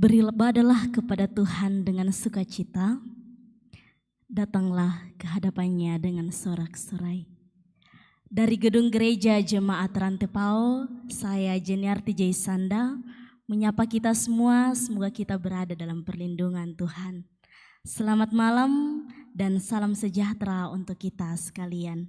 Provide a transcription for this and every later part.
Beribadahlah kepada Tuhan dengan sukacita, datanglah ke hadapannya dengan sorak-sorai. Dari gedung gereja Jemaat Rantepao, saya Jeniarti Jaisanda menyapa kita semua, semoga kita berada dalam perlindungan Tuhan. Selamat malam dan salam sejahtera untuk kita sekalian.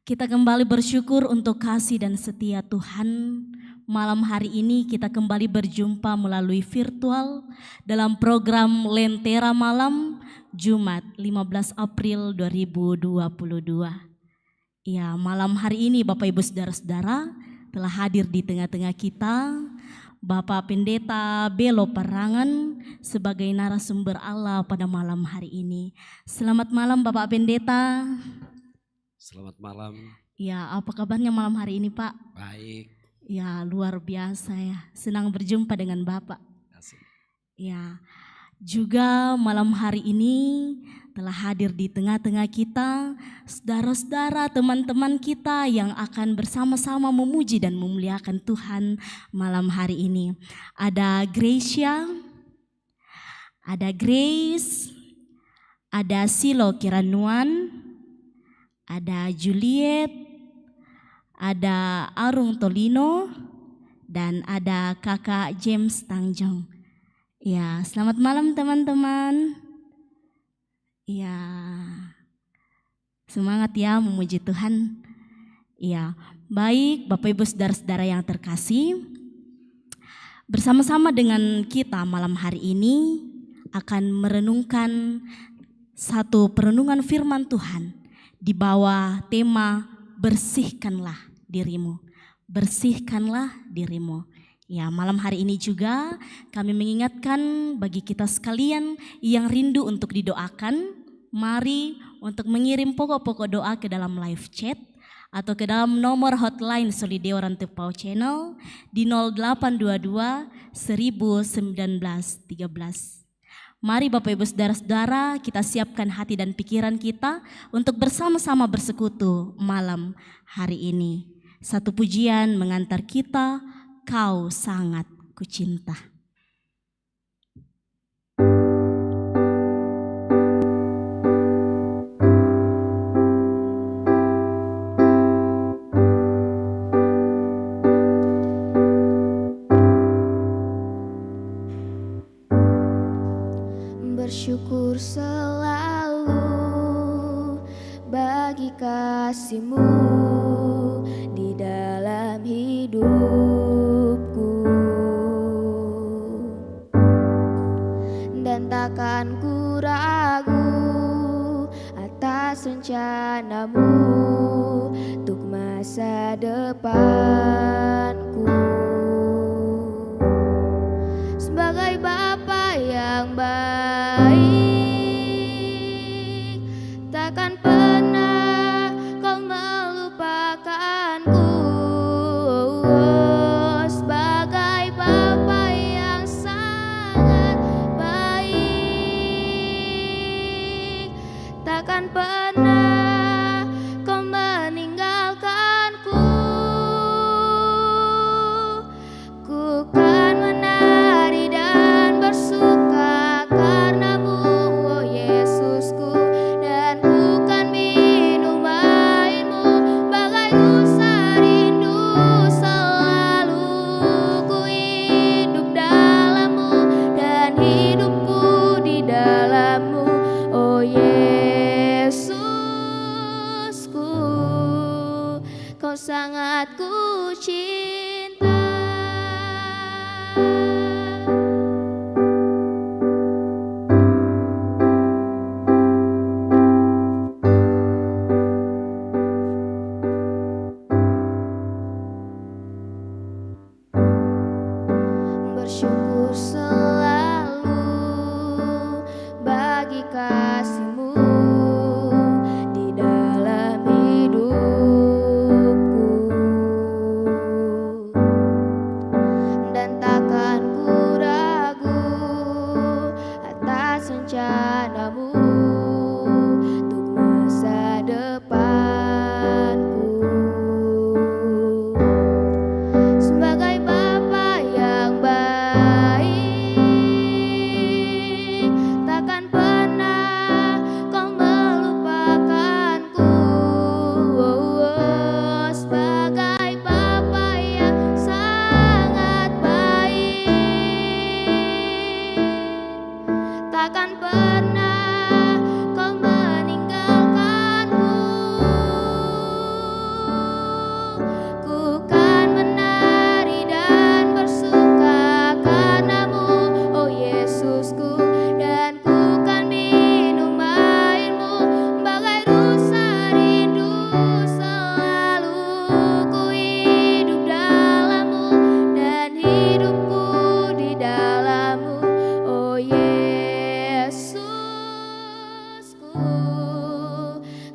Kita kembali bersyukur untuk kasih dan setia Tuhan. Malam hari ini kita kembali berjumpa melalui virtual dalam program Lentera Malam Jumat 15 April 2022. Ya, malam hari ini Bapak Ibu Saudara-saudara telah hadir di tengah-tengah kita Bapak Pendeta Belo Parangan sebagai narasumber Allah pada malam hari ini. Selamat malam Bapak Pendeta. Selamat malam. Ya, apa kabarnya malam hari ini Pak? Baik. Ya, luar biasa ya. Senang berjumpa dengan Bapak. Asik. Ya, juga malam hari ini telah hadir di tengah-tengah kita saudara-saudara, teman-teman kita yang akan bersama-sama memuji dan memuliakan Tuhan malam hari ini. Ada Gracia, ada Grace, ada Silo Kiranuan, ada Juliet, ada Arung Tolino, dan ada kakak James Tangjong. Ya, selamat malam teman-teman. Ya, semangat ya memuji Tuhan. Ya, baik Bapak Ibu Saudara-saudara yang terkasih, bersama-sama dengan kita malam hari ini akan merenungkan satu perenungan firman Tuhan di bawah tema bersihkanlah dirimu, bersihkanlah dirimu. Ya, malam hari ini juga kami mengingatkan bagi kita sekalian yang rindu untuk didoakan, mari untuk mengirim pokok-pokok doa ke dalam live chat atau ke dalam nomor hotline Solideo Rantepao Channel di 0822 1019 13. Mari Bapak Ibu Saudara-saudara, kita siapkan hati dan pikiran kita untuk bersama-sama bersekutu malam hari ini. Satu pujian mengantar kita, Kau sangat kucinta. Bersyukur selalu bagi kasih-Mu di dalam hidupku, dan takkan ku ragu atas rencana-Mu untuk masa depanku. Sebagai Bapa yang baik, takkan pernah Kau melupakanku. Sebagai Bapa yang sangat baik, takkan pernah Kau meninggalkanku. Ku kan menari dan bersuka karena-Mu, oh Yesusku, dan ku kan minum air-Mu bagai rusa rindu. Selalu ku hidup dalam-Mu dan hidupku di dalam-Mu, oh Yesusku, Kau sangat ku cinta. Bersyukur selalu bagi kasih-Mu di dalam hidupku, dan takkan ku ragu atas rencana-Mu untuk masa depanku. Sebagai Bapa yang baik, takkan pernah kau meninggalkanku. Ku kan menari dan bersuka karenamu, oh Yesusku, dan ku kan minum airmu bagai rusa rindu. Selalu ku hidup dalammu dan hidupku di dalammu, oh Yesusku,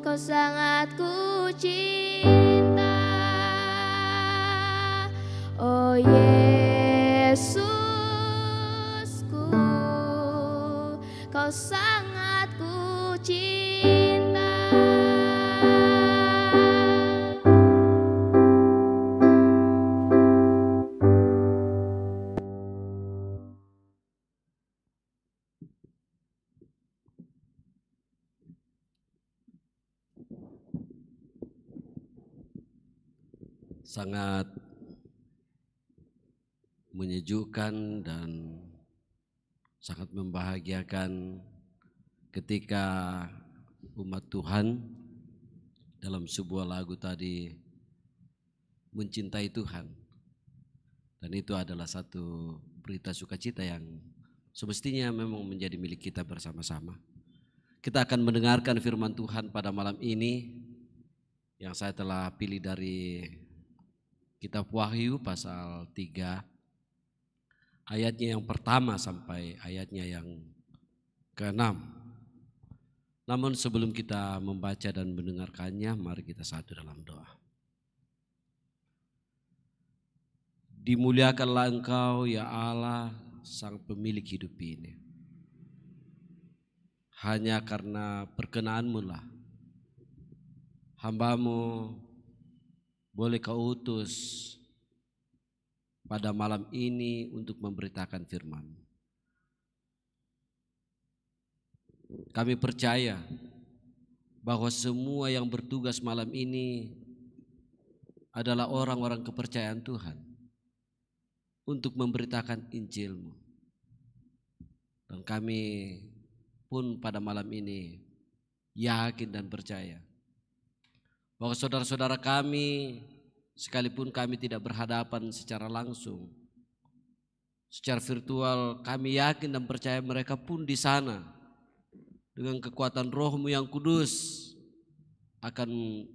kau sangat ku cinta. Oh Yesusku, kau sangat ku cinta. Sangat menyejukkan dan sangat membahagiakan ketika umat Tuhan dalam sebuah lagu tadi mencintai Tuhan. Dan itu adalah satu berita sukacita yang semestinya memang menjadi milik kita bersama-sama. Kita akan mendengarkan firman Tuhan pada malam ini yang saya telah pilih dari kitab Wahyu pasal 3 ayatnya yang pertama sampai ayatnya yang ke-6. Namun sebelum kita membaca dan mendengarkannya, mari kita satu dalam doa. Dimuliakanlah Engkau ya Allah, Sang Pemilik hidup ini. Hanya karena perkenan-Mu lah hamba-Mu boleh Kau utus pada malam ini untuk memberitakan firman. Kami percaya bahwa semua yang bertugas malam ini adalah orang-orang kepercayaan Tuhan untuk memberitakan Injil-Mu. Dan kami pun pada malam ini yakin dan percaya bahwa saudara-saudara kami, sekalipun kami tidak berhadapan secara langsung, secara virtual, kami yakin dan percaya mereka pun di sana dengan kekuatan Roh-Mu yang kudus akan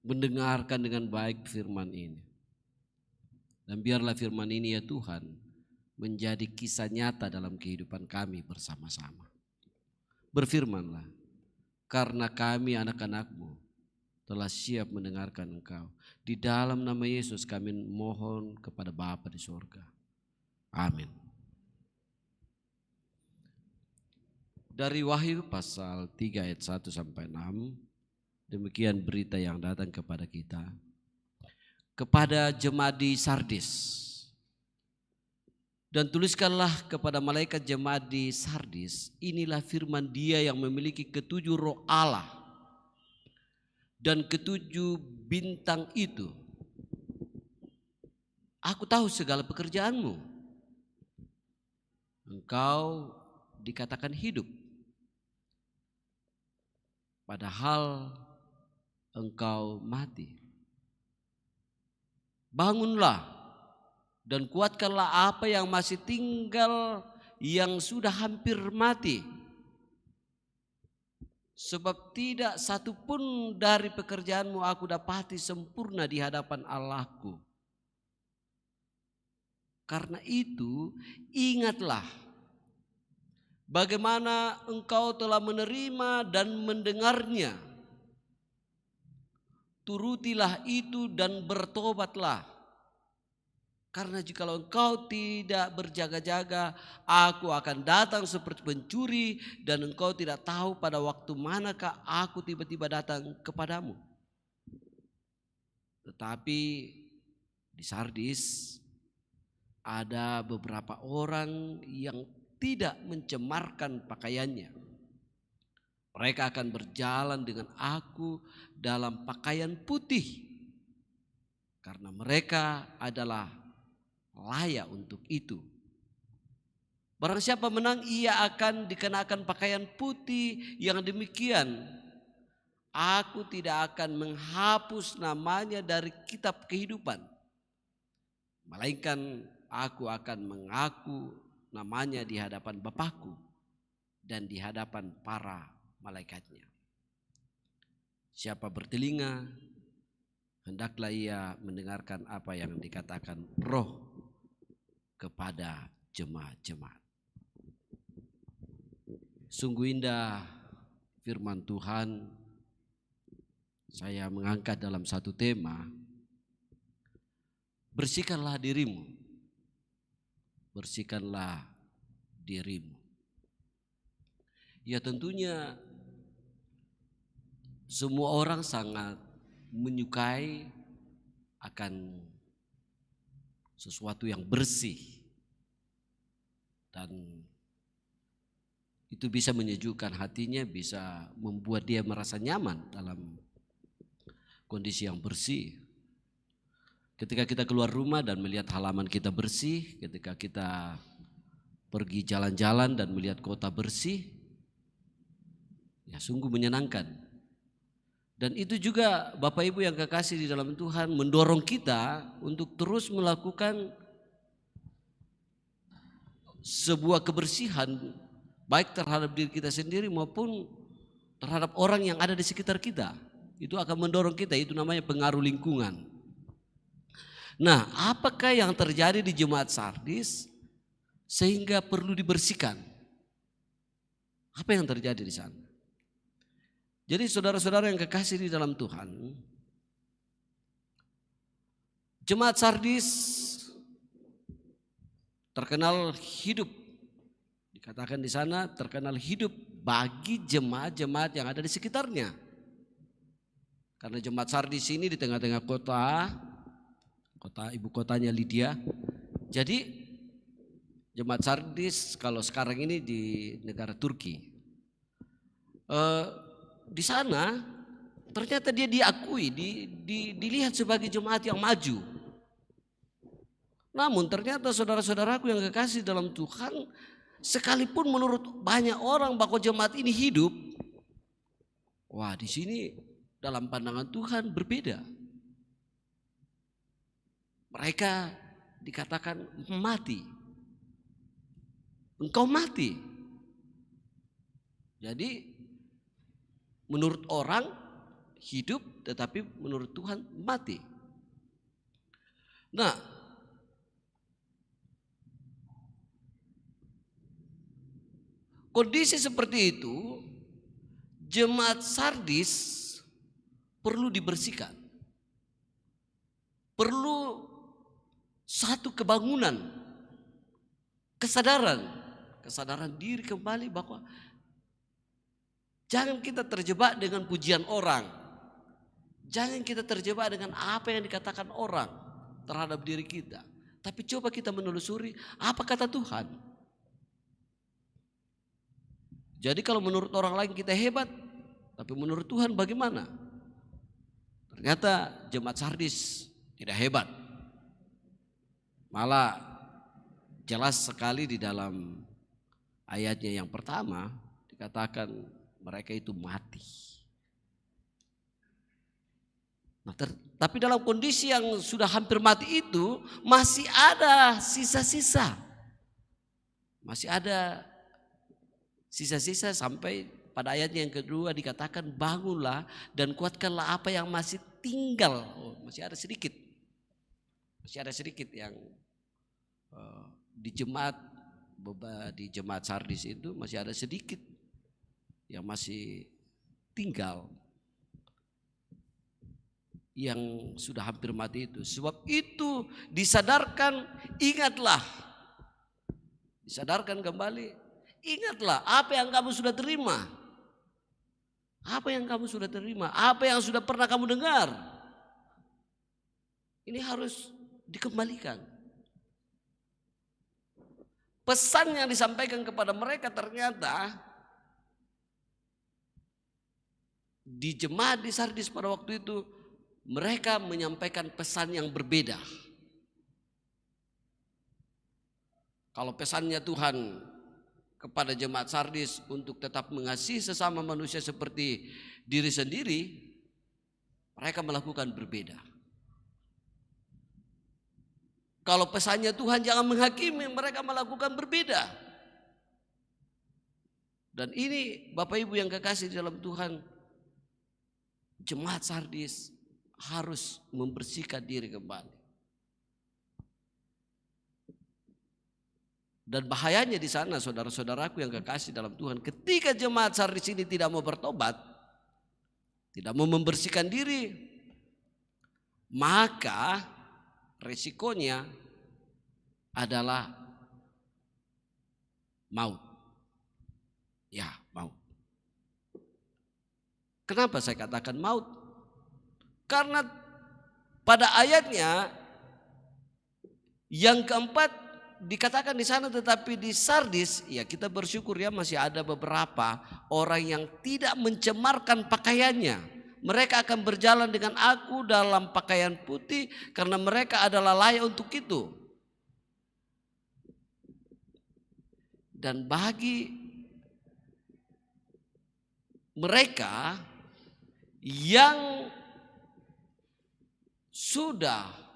mendengarkan dengan baik firman ini. Dan biarlah firman ini ya Tuhan menjadi kisah nyata dalam kehidupan kami bersama-sama. Berfirmanlah, karena kami anak-anak-Mu telah siap mendengarkan Engkau. Di dalam nama Yesus kami mohon kepada Bapa di surga. Amin. Dari Wahyu pasal 3 ayat 1 sampai 6, demikian berita yang datang kepada kita. Kepada jemaat di Sardis. Dan tuliskanlah kepada malaikat jemaat di Sardis, inilah firman Dia yang memiliki ketujuh roh Allah dan ketujuh bintang itu. Aku tahu segala pekerjaanmu. Engkau dikatakan hidup, padahal engkau mati. Bangunlah dan kuatkanlah apa yang masih tinggal yang sudah hampir mati. Sebab tidak satu pun dari pekerjaanmu aku dapati sempurna di hadapan Allahku. Karena itu ingatlah bagaimana engkau telah menerima dan mendengarnya. Turutilah itu dan bertobatlah. Karena jikalau engkau tidak berjaga-jaga, aku akan datang seperti pencuri dan engkau tidak tahu pada waktu manakah aku tiba-tiba datang kepadamu. Tetapi di Sardis ada beberapa orang yang tidak mencemarkan pakaiannya. Mereka akan berjalan dengan aku dalam pakaian putih. Karena mereka adalah layak untuk itu. Barang siapa menang, ia akan dikenakan pakaian putih yang demikian. Aku tidak akan menghapus namanya dari kitab kehidupan, melainkan aku akan mengaku namanya di hadapan Bapakku dan di hadapan para malaikatnya. Siapa bertelinga, hendaklah ia mendengarkan apa yang dikatakan Roh kepada jemaat-jemaat. Sungguh indah firman Tuhan. Saya mengangkat dalam satu tema, bersihkanlah dirimu. Bersihkanlah dirimu. Ya tentunya semua orang sangat menyukai akan sesuatu yang bersih. Dan itu bisa menyejukkan hatinya, bisa membuat dia merasa nyaman dalam kondisi yang bersih. Ketika kita keluar rumah dan melihat halaman kita bersih, ketika kita pergi jalan-jalan dan melihat kota bersih, ya sungguh menyenangkan. Dan itu juga Bapak Ibu yang kekasih di dalam Tuhan mendorong kita untuk terus melakukan sebuah kebersihan baik terhadap diri kita sendiri maupun terhadap orang yang ada di sekitar kita. Itu akan mendorong kita, itu namanya pengaruh lingkungan. Nah, apakah yang terjadi di jemaat Sardis sehingga perlu dibersihkan? Apa yang terjadi di sana? Jadi saudara-saudara yang kekasih di dalam Tuhan, jemaat Sardis terkenal hidup. Dikatakan di sana terkenal hidup bagi jemaat-jemaat yang ada di sekitarnya. Karena jemaat Sardis ini di tengah-tengah kota ibu kotanya Lydia. Jadi jemaat Sardis kalau sekarang ini di negara Turki. Di sana ternyata dia diakui, dilihat sebagai jemaat yang maju. Namun ternyata saudara-saudaraku yang kekasih dalam Tuhan, sekalipun menurut banyak orang bahwa jemaat ini hidup, wah di sini dalam pandangan Tuhan berbeda. Mereka dikatakan mati. Engkau mati. Jadi menurut orang hidup, tetapi menurut Tuhan mati. Nah, kondisi seperti itu jemaat Sardis perlu dibersihkan. Perlu satu kebangunan, kesadaran diri kembali bahwa jangan kita terjebak dengan pujian orang. Jangan kita terjebak dengan apa yang dikatakan orang terhadap diri kita. Tapi coba kita menelusuri apa kata Tuhan. Jadi kalau menurut orang lain kita hebat, tapi menurut Tuhan bagaimana? Ternyata jemaat Sardis tidak hebat. Malah jelas sekali di dalam ayatnya yang pertama dikatakan mereka itu mati. Nah, tapi dalam kondisi yang sudah hampir mati itu masih ada sisa-sisa. Masih ada sisa-sisa sampai pada ayatnya yang kedua dikatakan bangunlah dan kuatkanlah apa yang masih tinggal. Masih ada sedikit. Masih ada sedikit yang di jemaat Sardis itu masih ada sedikit yang masih tinggal. Yang sudah hampir mati itu. Sebab itu disadarkan, ingatlah. Disadarkan kembali, ingatlah apa yang kamu sudah terima. Apa yang kamu sudah terima, apa yang sudah pernah kamu dengar. Ini harus dikembalikan. Pesan yang disampaikan kepada mereka ternyata di jemaat di Sardis pada waktu itu mereka menyampaikan pesan yang berbeda. Kalau pesannya Tuhan kepada jemaat Sardis untuk tetap mengasihi sesama manusia seperti diri sendiri, mereka melakukan berbeda. Kalau pesannya Tuhan jangan menghakimi, mereka melakukan berbeda. Dan ini Bapak Ibu yang kekasih di dalam Tuhan, jemaat Sardis harus membersihkan diri kembali. Dan bahayanya di sana, saudara-saudaraku yang kekasih dalam Tuhan, ketika jemaat Sardis ini tidak mau bertobat, tidak mau membersihkan diri, maka resikonya adalah maut. Ya, maut. Kenapa saya katakan maut? Karena pada ayatnya yang keempat dikatakan di sana, tetapi di Sardis, ya kita bersyukur ya masih ada beberapa orang yang tidak mencemarkan pakaiannya. Mereka akan berjalan dengan aku dalam pakaian putih karena mereka adalah layak untuk itu. Dan bagi mereka yang sudah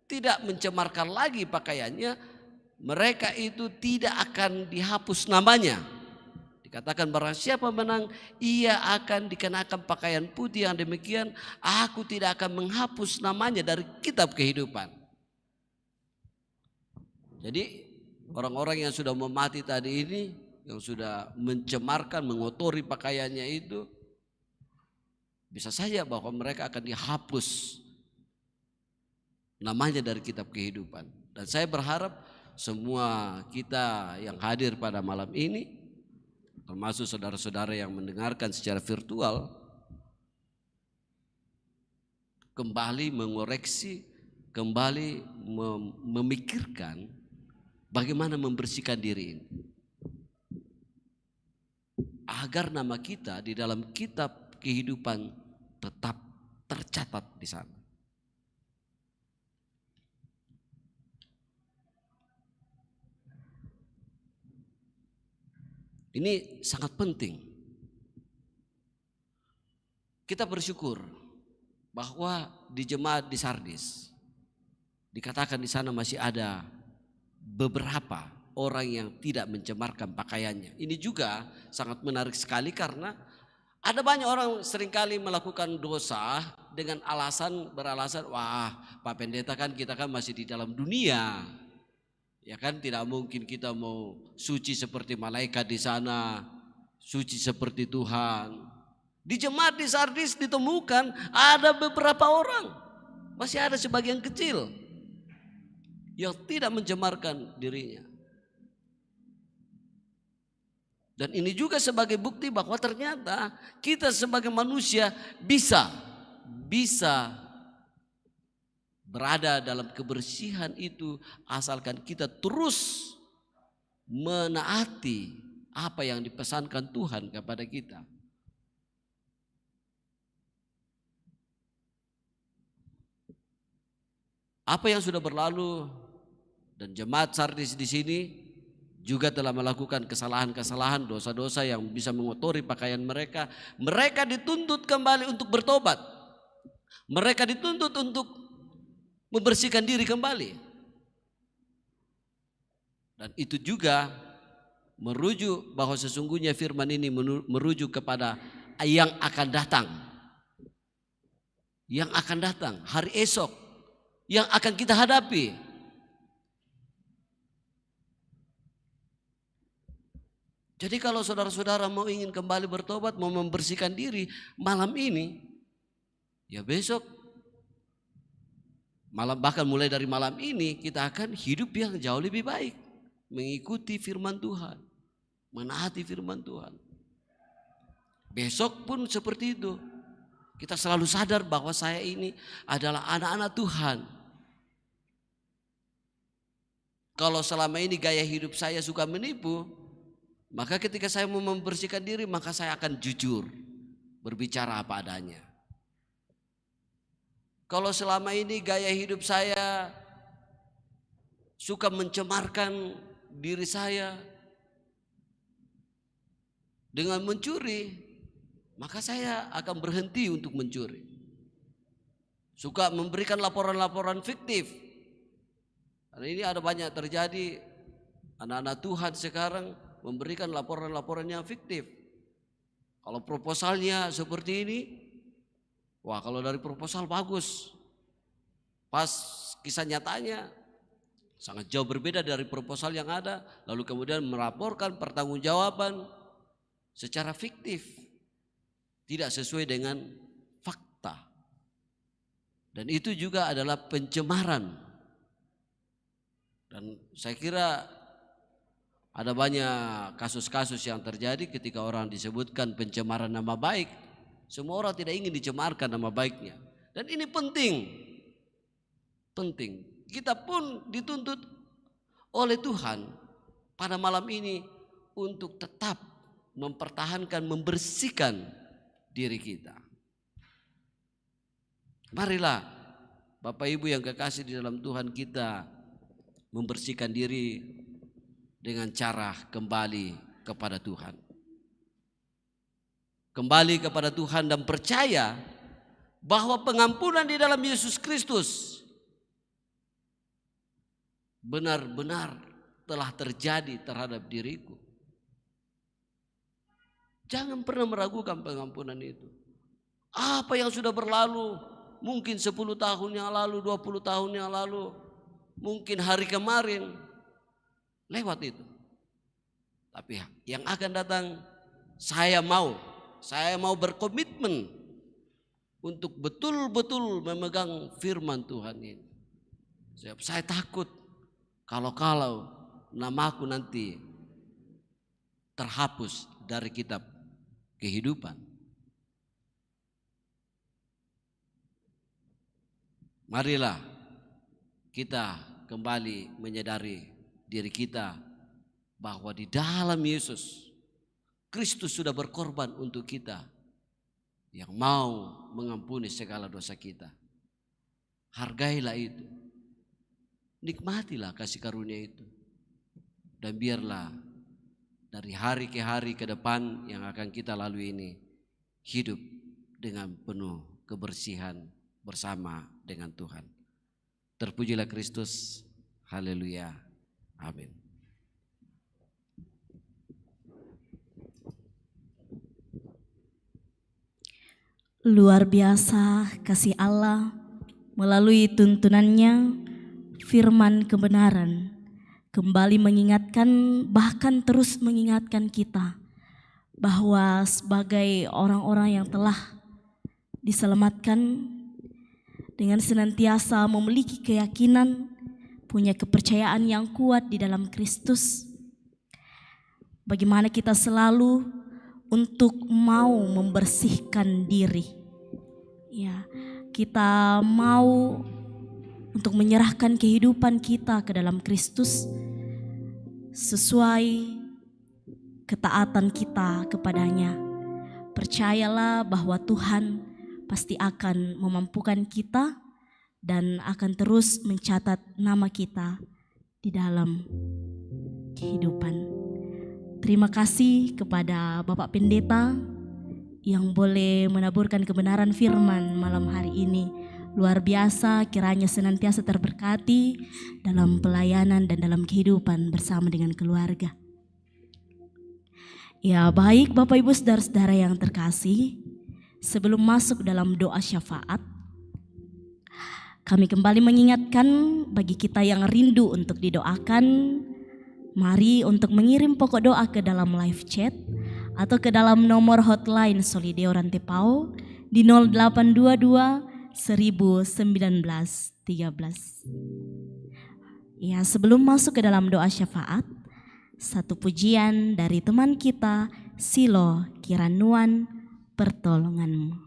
tidak mencemarkan lagi pakaiannya, mereka itu tidak akan dihapus namanya. Dikatakan barang siapa menang, ia akan dikenakan pakaian putih yang demikian, aku tidak akan menghapus namanya dari kitab kehidupan. Jadi orang-orang yang sudah memati tadi ini, yang sudah mencemarkan, mengotori pakaiannya itu, bisa saja bahwa mereka akan dihapus namanya dari kitab kehidupan. Dan saya berharap semua kita yang hadir pada malam ini, termasuk saudara-saudara yang mendengarkan secara virtual, kembali mengoreksi, kembali memikirkan bagaimana membersihkan diri ini, agar nama kita di dalam kitab kehidupan tetap tercatat di sana. Ini sangat penting. Kita bersyukur bahwa di jemaat di Sardis dikatakan di sana masih ada beberapa orang yang tidak mencemarkan pakaiannya. Ini juga sangat menarik sekali karena ada banyak orang seringkali melakukan dosa dengan beralasan, wah Pak Pendeta kan kita kan masih di dalam dunia. Ya kan, tidak mungkin kita mau suci seperti malaikat di sana, suci seperti Tuhan. Di jemaat di Sardis ditemukan ada beberapa orang, masih ada sebagian kecil yang tidak mencemarkan dirinya. Dan ini juga sebagai bukti bahwa ternyata kita sebagai manusia bisa berada dalam kebersihan itu asalkan kita terus menaati apa yang dipesankan Tuhan kepada kita. Apa yang sudah berlalu dan jemaat Sardis di sini juga telah melakukan kesalahan-kesalahan, dosa-dosa yang bisa mengotori pakaian mereka. Mereka dituntut kembali untuk bertobat. Mereka dituntut untuk membersihkan diri kembali. Dan itu juga merujuk bahwa sesungguhnya firman ini merujuk kepada yang akan datang. Yang akan datang, hari esok yang akan kita hadapi. Jadi kalau saudara-saudara mau ingin kembali bertobat, mau membersihkan diri malam ini, ya besok malam, bahkan mulai dari malam ini kita akan hidup yang jauh lebih baik, mengikuti firman Tuhan, menaati firman Tuhan. Besok pun seperti itu. Kita selalu sadar bahwa saya ini adalah anak-anak Tuhan. Kalau selama ini gaya hidup saya suka menipu, maka ketika saya mau membersihkan diri, maka saya akan jujur, berbicara apa adanya. Kalau selama ini gaya hidup saya suka mencemarkan diri saya dengan mencuri, maka saya akan berhenti untuk mencuri. Suka memberikan laporan-laporan fiktif. Karena ini ada banyak terjadi, anak-anak Tuhan sekarang memberikan laporan-laporan yang fiktif. Kalau proposalnya seperti ini, wah kalau dari proposal bagus. Pas kisah nyatanya sangat jauh berbeda dari proposal yang ada. Lalu kemudian melaporkan pertanggungjawaban secara fiktif, tidak sesuai dengan fakta. Dan itu juga adalah pencemaran. Dan saya kira ada banyak kasus-kasus yang terjadi ketika orang disebutkan pencemaran nama baik. Semua orang tidak ingin dicemarkan nama baiknya. Dan ini penting. Penting. Kita pun dituntut oleh Tuhan pada malam ini untuk tetap mempertahankan, membersihkan diri kita. Marilah Bapak Ibu yang kekasih di dalam Tuhan, kita membersihkan diri dengan cara kembali kepada Tuhan. Kembali kepada Tuhan dan percaya bahwa pengampunan di dalam Yesus Kristus benar-benar telah terjadi terhadap diriku. Jangan pernah meragukan pengampunan itu. Apa yang sudah berlalu, mungkin 10 tahun yang lalu, 20 tahun yang lalu, mungkin hari kemarin, lewat itu. Tapi yang akan datang, saya mau berkomitmen untuk betul-betul memegang firman Tuhan ini. Saya takut kalau namaku nanti terhapus dari kitab kehidupan. Marilah kita kembali menyadari diri kita bahwa di dalam Yesus Kristus sudah berkorban untuk kita, yang mau mengampuni segala dosa kita. Hargailah itu, nikmatilah kasih karunia itu, dan biarlah dari hari ke hari ke depan yang akan kita lalui ini hidup dengan penuh kebersihan bersama dengan Tuhan. Terpujilah Kristus. Haleluya. Amin. Luar biasa kasih Allah melalui tuntunannya, firman kebenaran kembali mengingatkan, bahkan terus mengingatkan kita bahwa sebagai orang-orang yang telah diselamatkan, dengan senantiasa memiliki keyakinan, punya kepercayaan yang kuat di dalam Kristus, bagaimana kita selalu untuk mau membersihkan diri. Ya, kita mau untuk menyerahkan kehidupan kita ke dalam Kristus sesuai ketaatan kita kepadanya. Percayalah bahwa Tuhan pasti akan memampukan kita dan akan terus mencatat nama kita di dalam kehidupan. Terima kasih kepada Bapak Pendeta yang boleh menaburkan kebenaran firman malam hari ini. Luar biasa, kiranya senantiasa terberkati dalam pelayanan dan dalam kehidupan bersama dengan keluarga. Ya, baik Bapak Ibu saudara-saudara yang terkasih, sebelum masuk dalam doa syafaat, kami kembali mengingatkan bagi kita yang rindu untuk didoakan, mari untuk mengirim pokok doa ke dalam live chat atau ke dalam nomor hotline Solideo Rantepao di 0822 1019 13. Ya, sebelum masuk ke dalam doa syafaat, satu pujian dari teman kita Silo Kiranuan, pertolonganmu.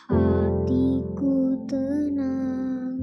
Hatiku tenang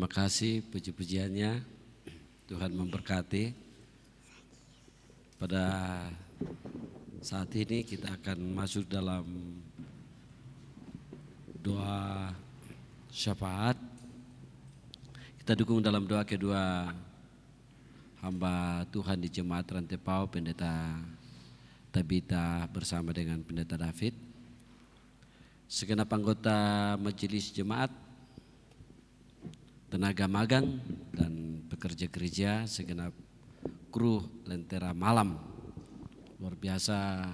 Terima kasih puji-pujiannya. Tuhan memberkati. Pada saat ini kita akan masuk dalam doa syafaat. Kita dukung dalam doa kedua hamba Tuhan di Jemaat Rantepau, Pendeta Tabita bersama dengan Pendeta David. Segenap anggota majelis jemaat, tenaga magang dan pekerja gereja, segenap kru Lentera Malam. Luar biasa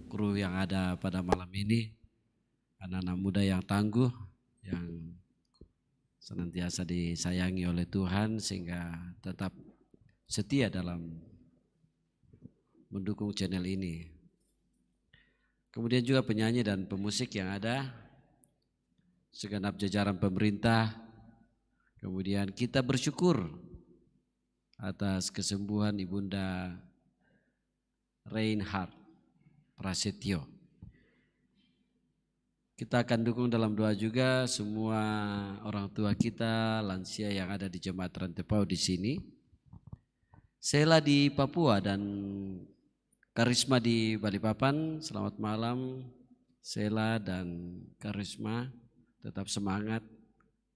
kru yang ada pada malam ini. Anak-anak muda yang tangguh, yang senantiasa disayangi oleh Tuhan sehingga tetap setia dalam mendukung channel ini. Kemudian juga penyanyi dan pemusik yang ada, segenap jajaran pemerintah. Kemudian kita bersyukur atas kesembuhan Ibunda Reinhard Prasetyo. Kita akan dukung dalam doa juga semua orang tua kita, lansia yang ada di Jemaat Rantepau di sini. Sela di Papua dan Karisma di Balikpapan. Selamat malam Sela dan Karisma, tetap semangat,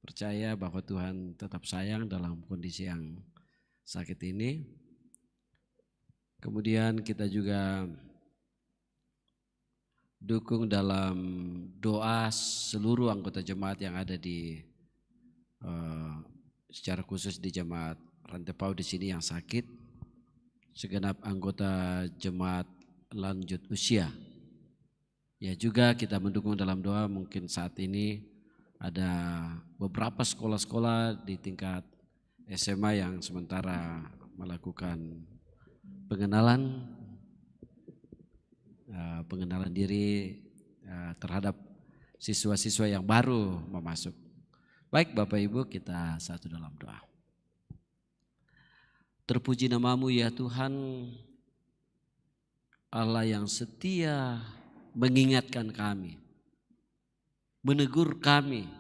percaya bahwa Tuhan tetap sayang dalam kondisi yang sakit ini. Kemudian kita juga dukung dalam doa seluruh anggota jemaat yang ada di secara khusus di Jemaat Rantepau di sini yang sakit, segenap anggota jemaat lanjut usia. Ya juga kita mendukung dalam doa, mungkin saat ini ada beberapa sekolah-sekolah di tingkat SMA yang sementara melakukan pengenalan diri terhadap siswa-siswa yang baru memasuk. Baik Bapak Ibu, kita satu dalam doa. Terpuji namamu ya Tuhan, Allah yang setia mengingatkan kami, menegur kami,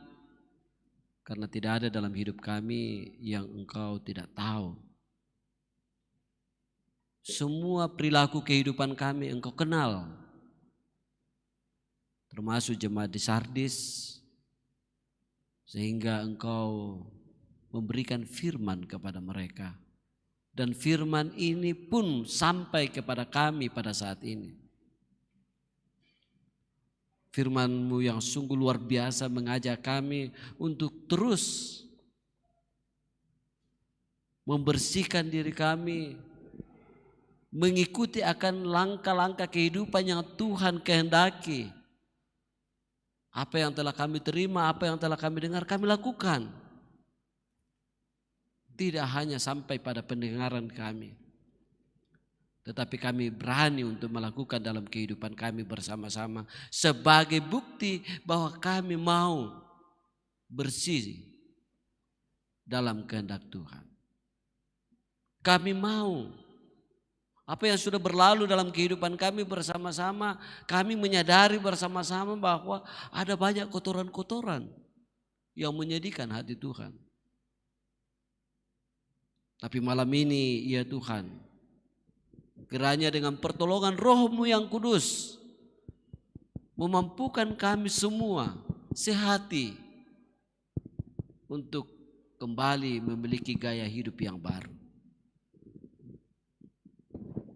karena tidak ada dalam hidup kami yang Engkau tidak tahu. Semua perilaku kehidupan kami Engkau kenal, termasuk jemaat di Sardis, sehingga Engkau memberikan firman kepada mereka. Dan firman ini pun sampai kepada kami pada saat ini. Firman-Mu yang sungguh luar biasa mengajak kami untuk terus membersihkan diri kami, mengikuti akan langkah-langkah kehidupan yang Tuhan kehendaki. Apa yang telah kami terima, apa yang telah kami dengar, kami lakukan. Tidak hanya sampai pada pendengaran kami, tetapi kami berani untuk melakukan dalam kehidupan kami bersama-sama sebagai bukti bahwa kami mau bersih dalam kehendak Tuhan. Kami mau apa yang sudah berlalu dalam kehidupan kami bersama-sama, kami menyadari bersama-sama bahwa ada banyak kotoran-kotoran yang menyedihkan hati Tuhan. Tapi malam ini ya Tuhan, kiranya dengan pertolongan Roh-Mu yang kudus memampukan kami semua sehati untuk kembali memiliki gaya hidup yang baru.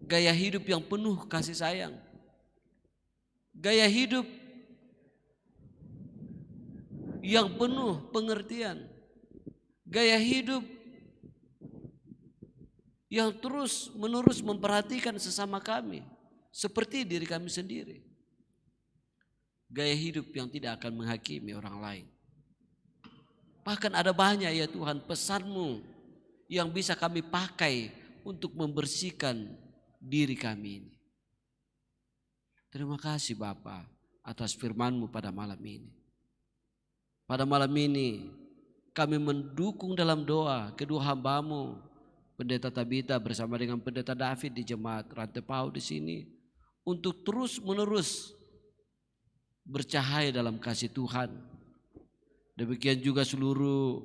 Gaya hidup yang penuh kasih sayang. Gaya hidup yang penuh pengertian. Gaya hidup yang terus menerus memperhatikan sesama kami seperti diri kami sendiri. Gaya hidup yang tidak akan menghakimi orang lain. Bahkan ada banyak ya Tuhan pesan-Mu yang bisa kami pakai untuk membersihkan diri kami ini. Terima kasih Bapa atas firman-Mu pada malam ini. Pada malam ini kami mendukung dalam doa kedua hamba-Mu, Pendeta Tabita bersama dengan Pendeta David di Jemaat Rantepau di sini, untuk terus menerus bercahaya dalam kasih Tuhan. Demikian juga seluruh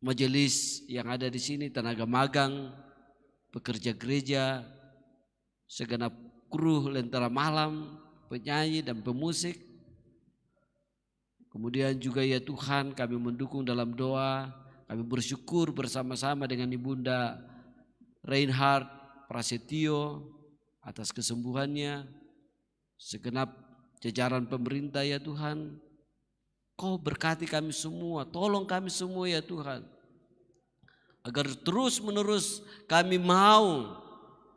majelis yang ada di sini, tenaga magang, pekerja gereja, segenap kru Lentera Malam, penyanyi dan pemusik. Kemudian juga ya Tuhan, kami mendukung dalam doa, kami bersyukur bersama-sama dengan Ibunda Reinhard Prasetyo atas kesembuhannya, segenap jajaran pemerintah ya Tuhan. Kau berkati kami semua, tolong kami semua ya Tuhan, agar terus menerus kami mau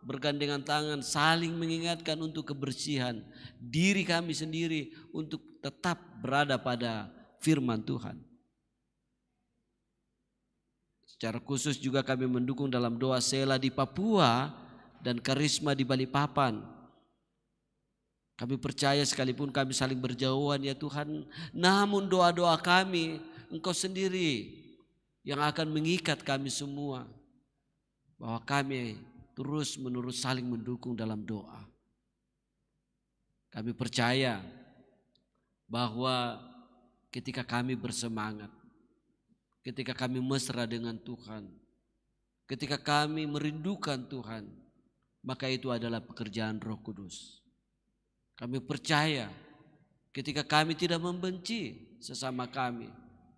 bergandengan tangan saling mengingatkan untuk kebersihan diri kami sendiri untuk tetap berada pada firman Tuhan. Secara khusus juga kami mendukung dalam doa Sela di Papua dan Karisma di Balikpapan. Kami percaya sekalipun kami saling berjauhan ya Tuhan, namun doa-doa kami Engkau sendiri yang akan mengikat kami semua, bahwa kami terus menerus saling mendukung dalam doa. Kami percaya bahwa ketika kami bersemangat, ketika kami mesra dengan Tuhan, ketika kami merindukan Tuhan, maka itu adalah pekerjaan Roh Kudus. Kami percaya ketika kami tidak membenci sesama kami,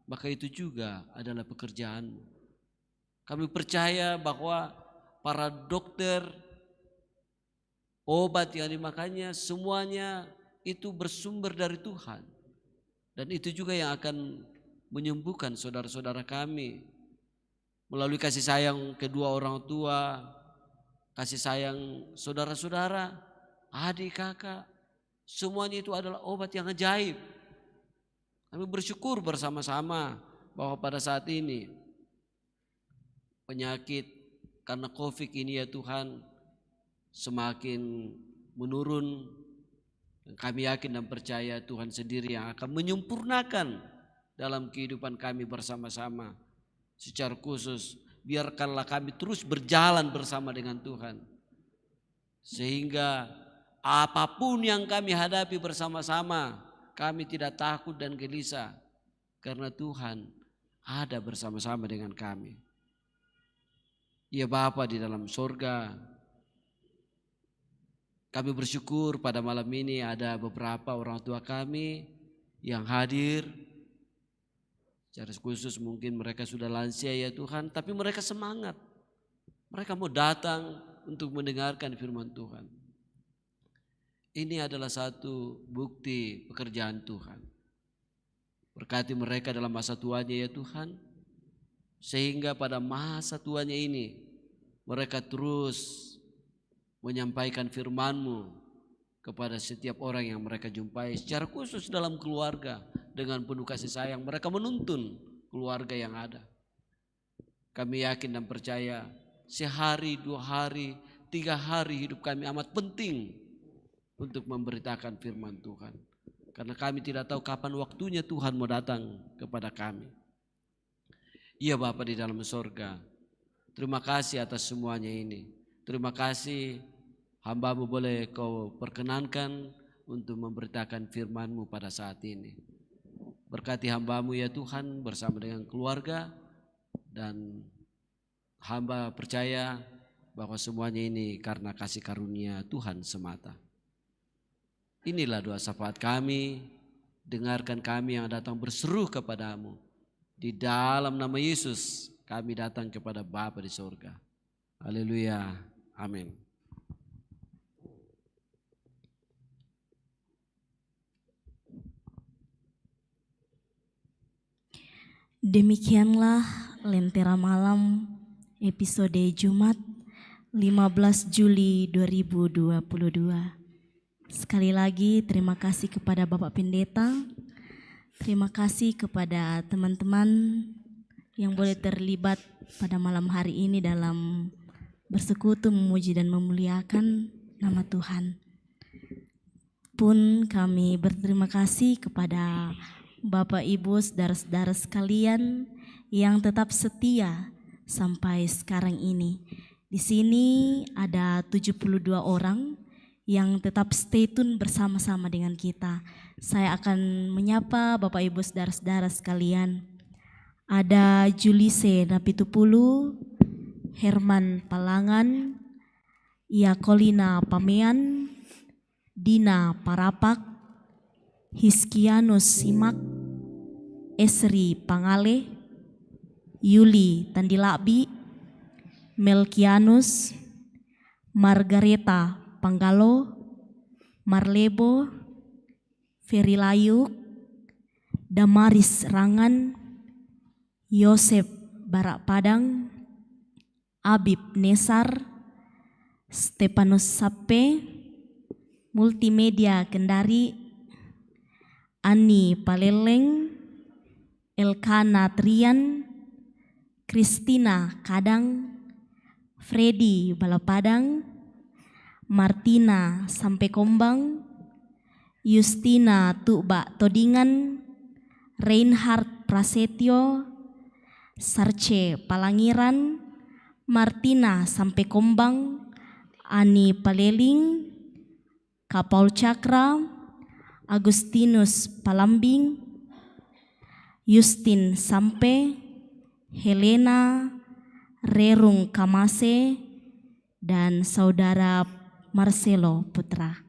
maka itu juga adalah pekerjaan-Mu. Kami percaya bahwa para dokter, obat yang dimakannya semuanya itu bersumber dari Tuhan. Dan itu juga yang akan menyembuhkan saudara-saudara kami melalui kasih sayang kedua orang tua, kasih sayang saudara-saudara, adik kakak. Semuanya itu adalah obat yang ajaib. Kami bersyukur bersama-sama bahwa pada saat ini penyakit karena COVID ini ya Tuhan semakin menurun. Dan kami yakin dan percaya Tuhan sendiri yang akan menyempurnakan dalam kehidupan kami bersama-sama. Secara khusus biarkanlah kami terus berjalan bersama dengan Tuhan, sehingga apapun yang kami hadapi bersama-sama, kami tidak takut dan gelisah karena Tuhan ada bersama-sama dengan kami. Ya Bapa di dalam sorga, kami bersyukur pada malam ini ada beberapa orang tua kami yang hadir. Secara khusus mungkin mereka sudah lansia ya Tuhan, tapi mereka semangat. Mereka mau datang untuk mendengarkan firman Tuhan. Ini adalah satu bukti pekerjaan Tuhan. Berkati mereka dalam masa tuanya ya Tuhan, sehingga pada masa tuanya ini mereka terus menyampaikan firman-Mu kepada setiap orang yang mereka jumpai. Secara khusus dalam keluarga, dengan penuh kasih sayang mereka menuntun keluarga yang ada. Kami yakin dan percaya sehari, 2 hari, 3 hari hidup kami amat penting untuk memberitakan firman Tuhan. Karena kami tidak tahu kapan waktunya Tuhan mau datang kepada kami. Iya Bapa di dalam sorga, terima kasih atas semuanya ini. Terima kasih hamba-Mu boleh Kau perkenankan untuk memberitakan firman-Mu pada saat ini. Berkati hamba-Mu ya Tuhan bersama dengan keluarga, dan hamba percaya bahwa semuanya ini karena kasih karunia Tuhan semata. Inilah doa syafaat kami, dengarkan kami yang datang berseru kepadamu. Di dalam nama Yesus kami datang kepada Bapa di surga. Haleluya, amin. Demikianlah Lentera Malam episode Jumat 15 Juli 2022. Sekali lagi terima kasih kepada Bapak Pendeta, terima kasih kepada teman-teman yang boleh terlibat pada malam hari ini dalam bersekutu memuji dan memuliakan nama Tuhan. Pun kami berterima kasih kepada Bapak Ibu saudara-saudara sekalian yang tetap setia sampai sekarang ini. Di sini ada 72 orang yang tetap stay tune bersama-sama dengan kita. Saya akan menyapa Bapak Ibu saudara-saudara sekalian. ada Julise Napitupulu, Herman Palangan, Iakolina Pamean, Dina Parapak, Hiskianus Simak, Esri Pangale, Yuli Tandilabi, Melkianus, Margareta Panggalo, Marlebo, Ferilayu, Damaris Rangan, Yosep Barak Padang, Abib Nesar, Stepanus Sape, Multimedia Kendari, Ani Paleleng, Elkana Trian, Kristina Kadang, Freddy Balapadang, Martina Sampekombang, Justina Tuba Todingan, Reinhard Prasetyo, Sarce Palangiran, Martina Sampekombang, Ani Paleling, Kapal Cakra, Agustinus Palambing, Justin Sampe, Helena, Rerung Kamase, dan Saudara Marcelo Putra.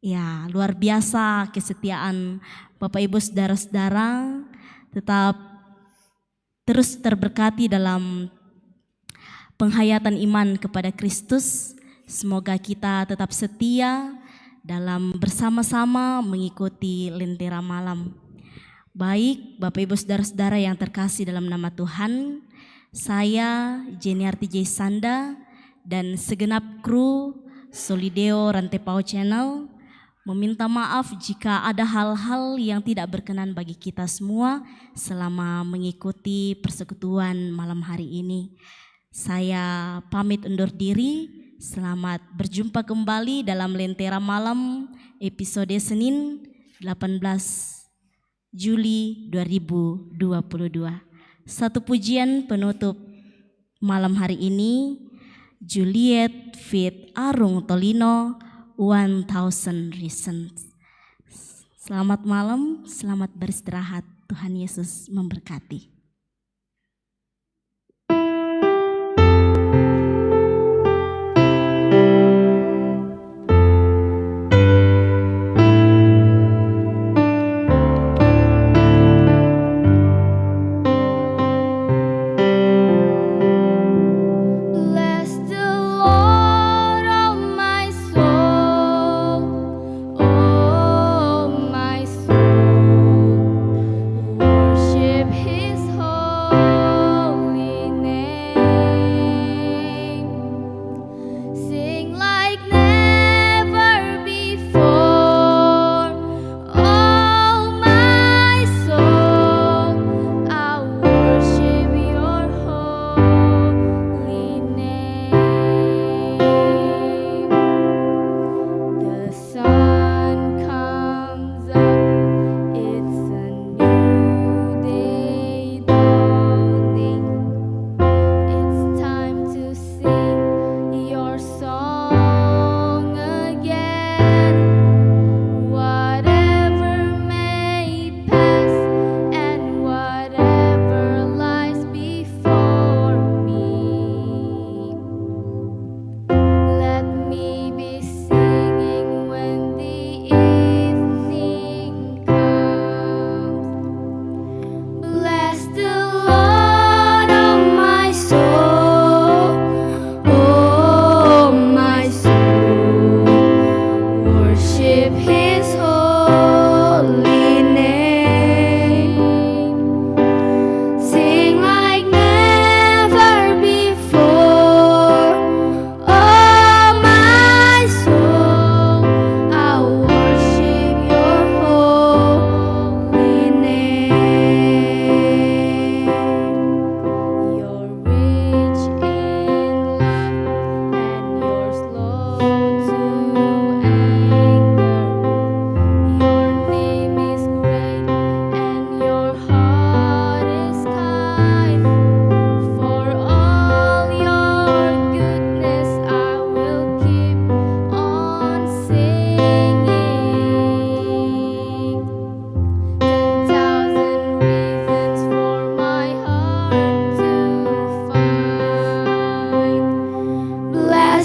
Ya, luar biasa kesetiaan Bapak Ibu saudara-saudara, tetap terus terberkati dalam penghayatan iman kepada Kristus. Semoga kita tetap setia dalam bersama-sama mengikuti lentera malam. Baik, Bapak Ibu saudara-saudara yang terkasih dalam nama Tuhan, saya Jeniarti J. Sanda dan segenap kru Solideo Rantepao Channel meminta maaf jika ada hal-hal yang tidak berkenan bagi kita semua selama mengikuti persekutuan malam hari ini. Saya pamit undur diri, selamat berjumpa kembali dalam Lentera Malam episode Senin 18 Juli 2022. Satu pujian penutup malam hari ini, Juliet feat. Arung Tolino, 1000 Reasons. Selamat malam, selamat beristirahat. Tuhan Yesus memberkati. His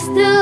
Kristus